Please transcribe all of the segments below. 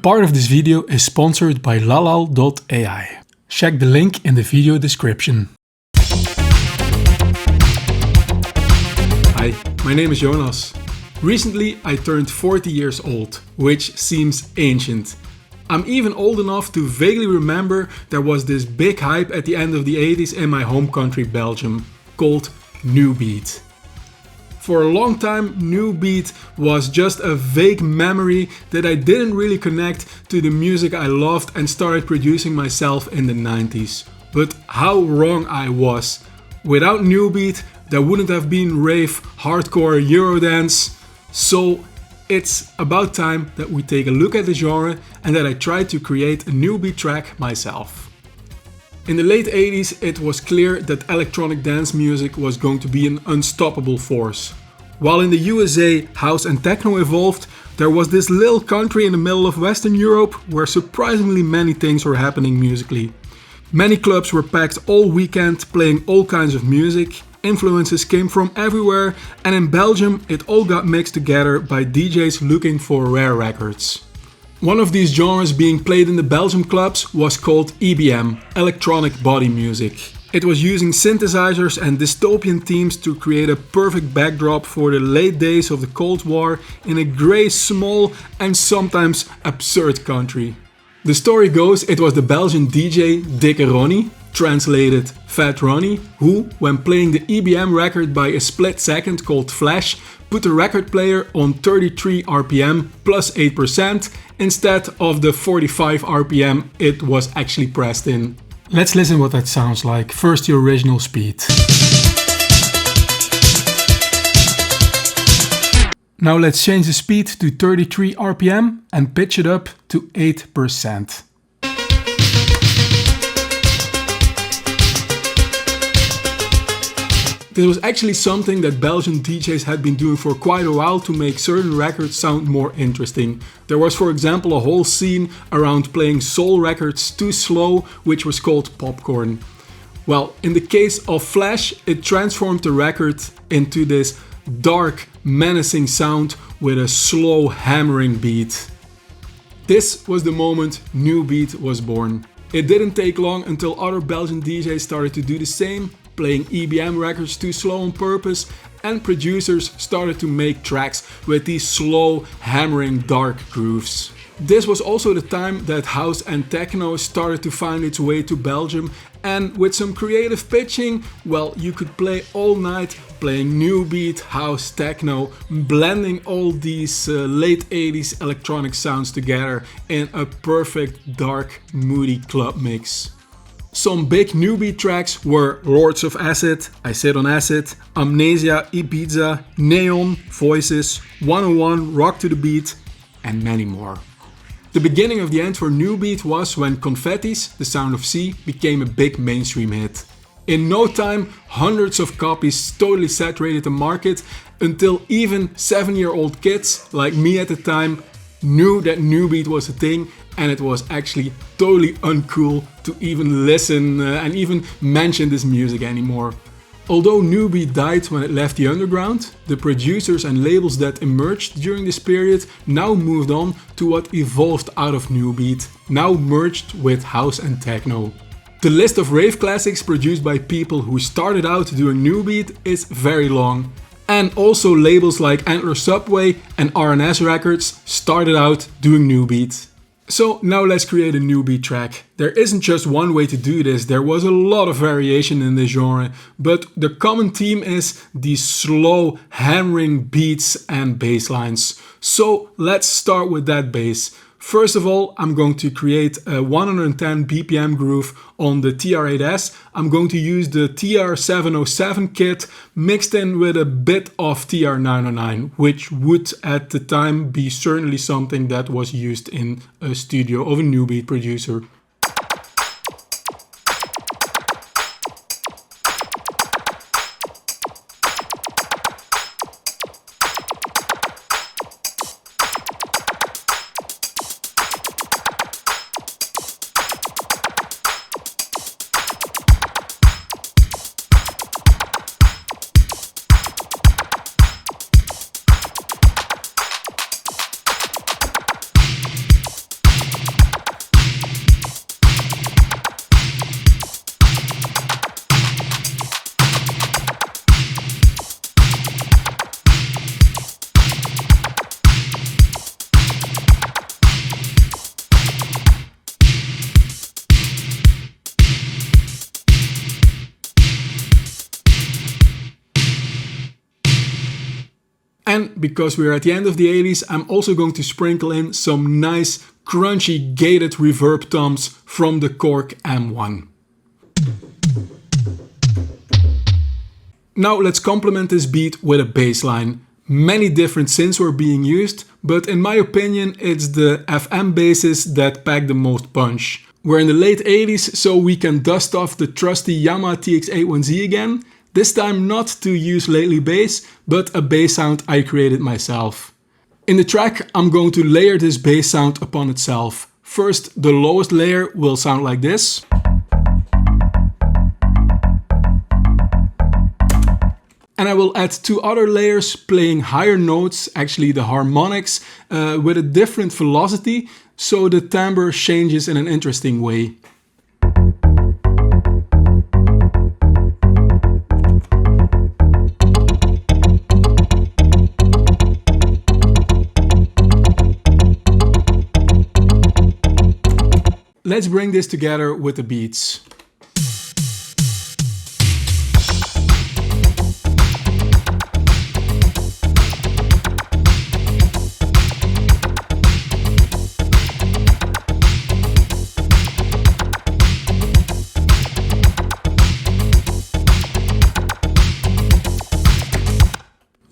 part of this video is sponsored by Lalal.ai. Check the link in the video description. Hi, my name is Jonas. Recently I turned 40 years old, which seems ancient. I'm even old enough to vaguely remember there was this big hype at the end of the 80s in my home country Belgium, called New Beat. For a long time, New Beat was just a vague memory that I didn't really connect to the music I loved and started producing myself in the 90s. But how wrong I was. Without New Beat, there wouldn't have been rave, hardcore, Eurodance. So it's about time that we take a look at the genre and that I try to create a new beat track myself. In the late 80s it was clear that electronic dance music was going to be an unstoppable force. While in the USA house and techno evolved, there was this little country in the middle of Western Europe where surprisingly many things were happening musically. Many clubs were packed all weekend playing all kinds of music. Influences came from everywhere, and in Belgium it all got mixed together by DJs looking for rare records. One of these genres being played in the Belgium clubs was called EBM, electronic body music. It was using synthesizers and dystopian themes to create a perfect backdrop for the late days of the Cold War in a grey, small and sometimes absurd country. The story goes it was the Belgian DJ Dikke Ronnie, translated Fat Ronnie, who, when playing the EBM record by a split second called Flash, put the record player on 33 RPM plus 8% instead of the 45 RPM it was actually pressed in. Let's listen what that sounds like. First the original speed. Now let's change the speed to 33 RPM and pitch it up to 8%. This was actually something that Belgian DJs had been doing for quite a while to make certain records sound more interesting. There was, for example, a whole scene around playing soul records too slow, which was called popcorn. Well, in the case of Flash, it transformed the record into this dark, menacing sound with a slow hammering beat. This was the moment New Beat was born. It didn't take long until other Belgian DJs started to do the same, playing EBM records too slow on purpose, and producers started to make tracks with these slow, hammering, dark grooves. This was also the time that house and techno started to find its way to Belgium, and with some creative pitching, well, you could play all night playing new beat, house, techno, blending all these late 80s electronic sounds together in a perfect, dark, moody club mix. Some big new beat tracks were Lords of Acid, I Sit on Acid, Amnesia, Ibiza, Neon, Voices, 101, Rock to the Beat, and many more. The beginning of the end for new beat was when Confetti's The Sound of Sea became a big mainstream hit. In no time, hundreds of copies totally saturated the market until even 7-year-old kids, like me at the time, knew that new beat was a thing, and it was actually totally uncool to even listen and even mention this music anymore. Although new beat died when it left the underground, the producers and labels that emerged during this period now moved on to what evolved out of new beat, now merged with house and techno. The list of rave classics produced by people who started out doing new beat is very long. And also labels like Antler Subway and RNS Records started out doing new beat. So now let's create a new beat track. There isn't just one way to do this, there was a lot of variation in this genre, but the common theme is these slow hammering beats and bass lines. So let's start with that bass. First of all, I'm going to create a 110 BPM groove on the TR-8S. I'm going to use the TR-707 kit mixed in with a bit of TR-909, which would at the time be certainly something that was used in a studio of a new beat producer. because we're at the end of the 80s, I'm also going to sprinkle in some nice crunchy gated reverb toms from the Korg M1. Now let's complement this beat with a bass line. Many different synths were being used, but in my opinion it's the FM basses that pack the most punch. We're in the late 80s, so we can dust off the trusty Yamaha TX81Z again. This time not to use lately bass, but a bass sound I created myself. In the track I'm going to layer this bass sound upon itself. First, the lowest layer will sound like this. And I will add two other layers playing higher notes, actually the harmonics, with a different velocity, so the timbre changes in an interesting way. Let's bring this together with the beats.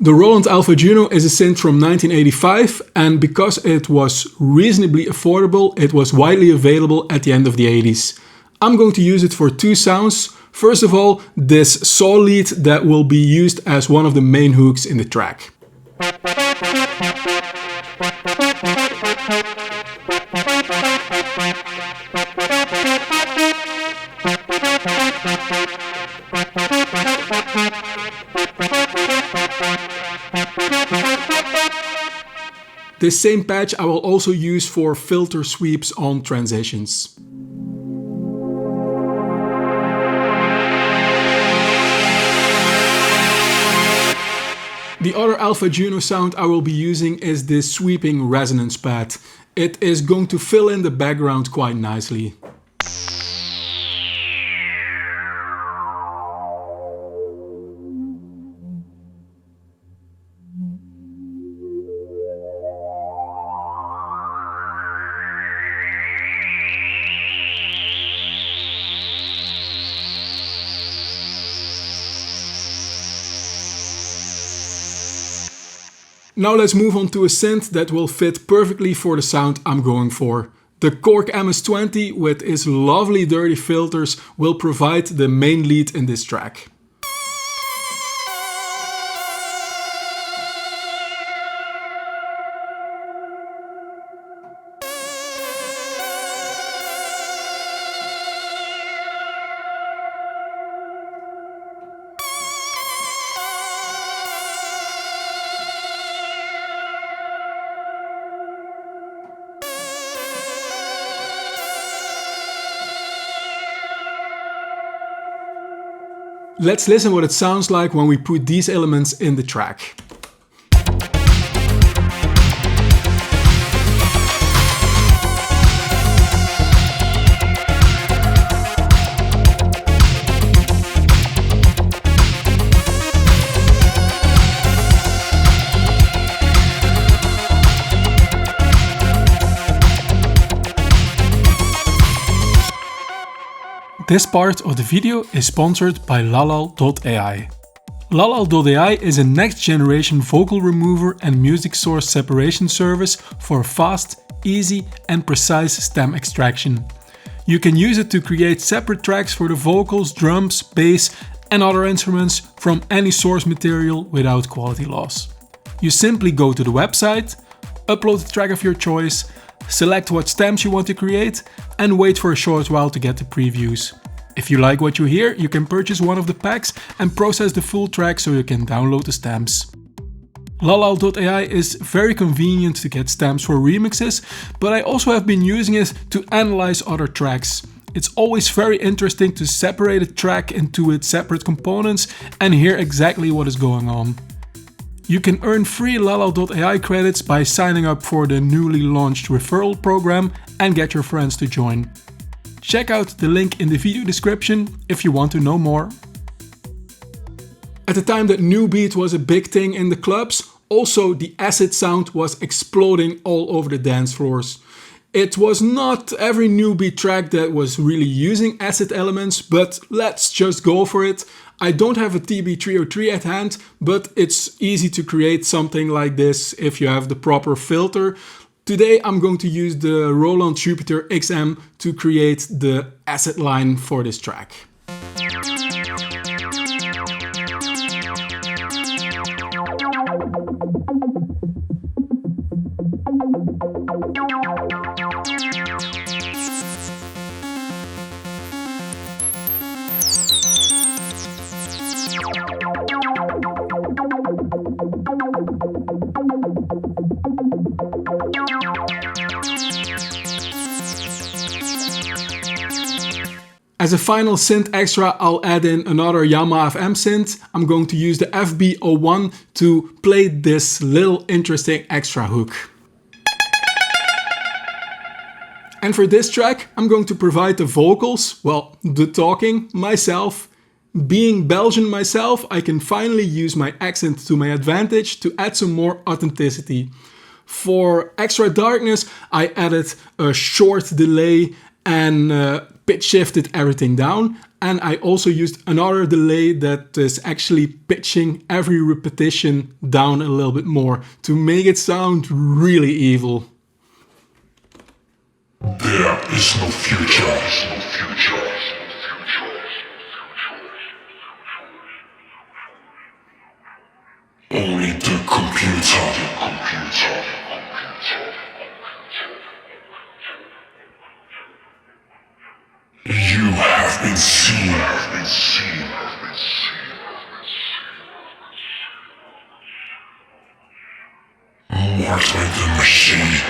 The Roland Alpha Juno is a synth from 1985, and because it was reasonably affordable, it was widely available at the end of the 80s. I'm going to use it for two sounds. First of all, this saw lead that will be used as one of the main hooks in the track. This same patch I will also use for filter sweeps on transitions. The other Alpha Juno sound I will be using is this sweeping resonance pad. It is going to fill in the background quite nicely. Now let's move on to a synth that will fit perfectly for the sound I'm going for. The Korg MS-20 with its lovely dirty filters will provide the main lead in this track. Let's listen what it sounds like when we put these elements in the track. This part of the video is sponsored by Lalal.ai. Lalal.ai is a next generation vocal remover and music source separation service for fast, easy and precise stem extraction. You can use it to create separate tracks for the vocals, drums, bass and other instruments from any source material without quality loss. You simply go to the website, upload the track of your choice, select what stems you want to create and wait for a short while to get the previews. If you like what you hear, you can purchase one of the packs and process the full track so you can download the stems. Lalal.ai is very convenient to get stems for remixes, but I also have been using it to analyze other tracks. It's always very interesting to separate a track into its separate components and hear exactly what is going on. You can earn free Lalal.ai credits by signing up for the newly launched referral program and get your friends to join. Check out the link in the video description if you want to know more. At the time that new beat was a big thing in the clubs, Also, the acid sound was exploding all over the dance floors. It was not every newbie track that was really using acid elements, but let's just go for it. I don't have a TB303 at hand, but it's easy to create something like this if you have the proper filter. Today I'm going to use the Roland Jupiter XM to create the acid line for this track. As a final synth extra, I'll add in another Yamaha FM synth. I'm going to use the FB01 to play this little interesting extra hook. And for this track, I'm going to provide the vocals, well, the talking, myself. Being Belgian myself, I can finally use my accent to my advantage to add some more authenticity. For extra darkness, I added a short delay and pitch shifted everything down, and I also used another delay that is actually pitching every repetition down a little bit more to make it sound really evil. There is no future. Only the computer. You have been seen. More like the machine.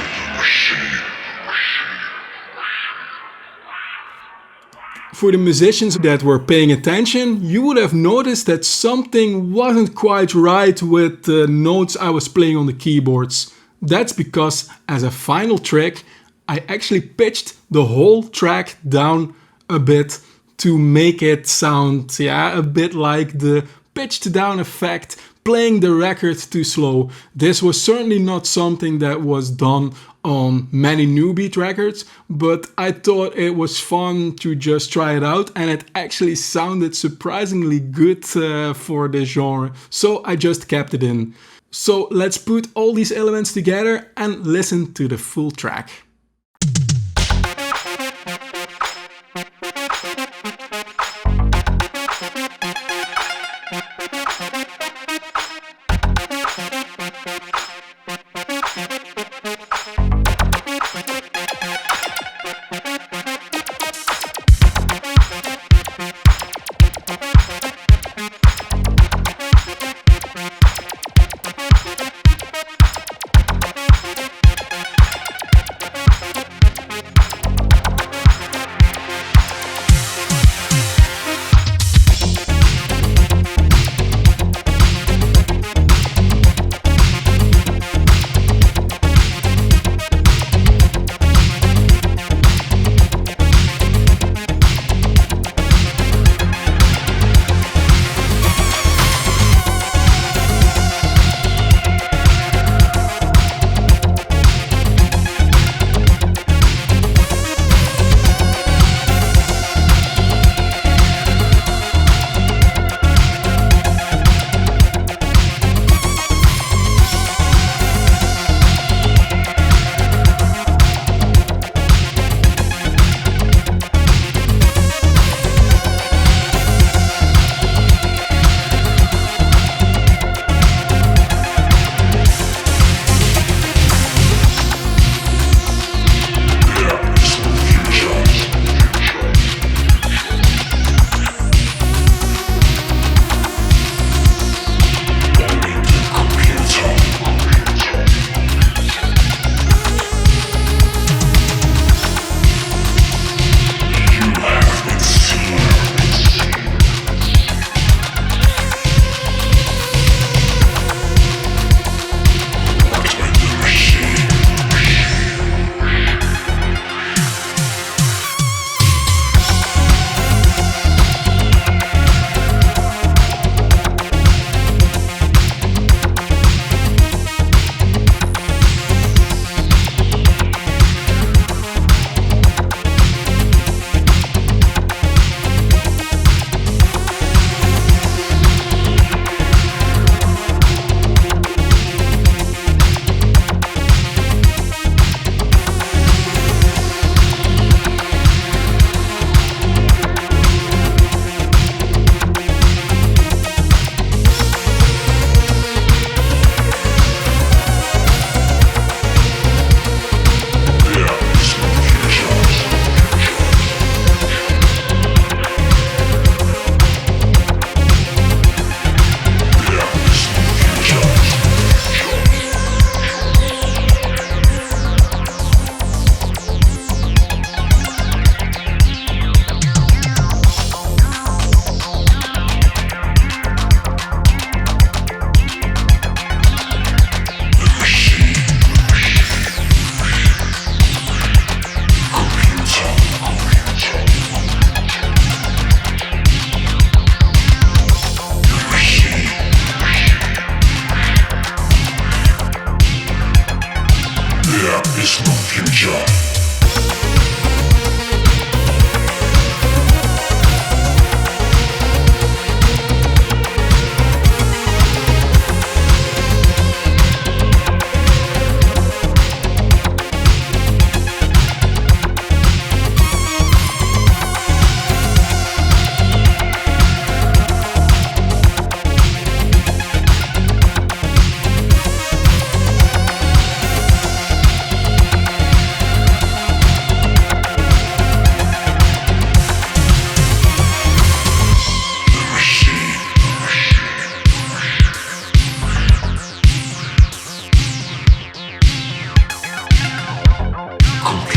For the musicians that were paying attention, you would have noticed that something wasn't quite right with the notes I was playing on the keyboards. That's because as a final trick, I actually pitched the whole track down a bit to make it sound, a bit like the pitched down effect, playing the record too slow. This was certainly not something that was done on many new beat records, but I thought it was fun to just try it out, and it actually sounded surprisingly good for the genre, so I just kept it in. So let's put all these elements together and listen to the full track.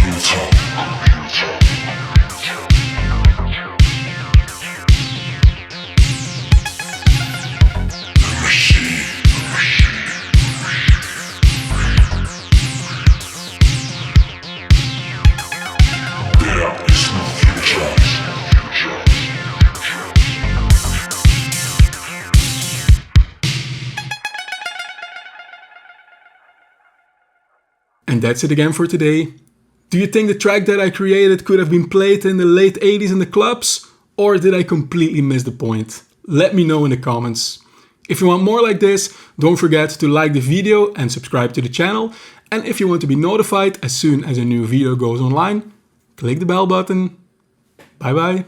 computer. The machine. There is no future. And that's it again for today. Do you think the track that I created could have been played in the late 80s in the clubs? Or did I completely miss the point? Let me know in the comments. If you want more like this, don't forget to like the video and subscribe to the channel. And if you want to be notified as soon as a new video goes online, click the bell button. Bye bye.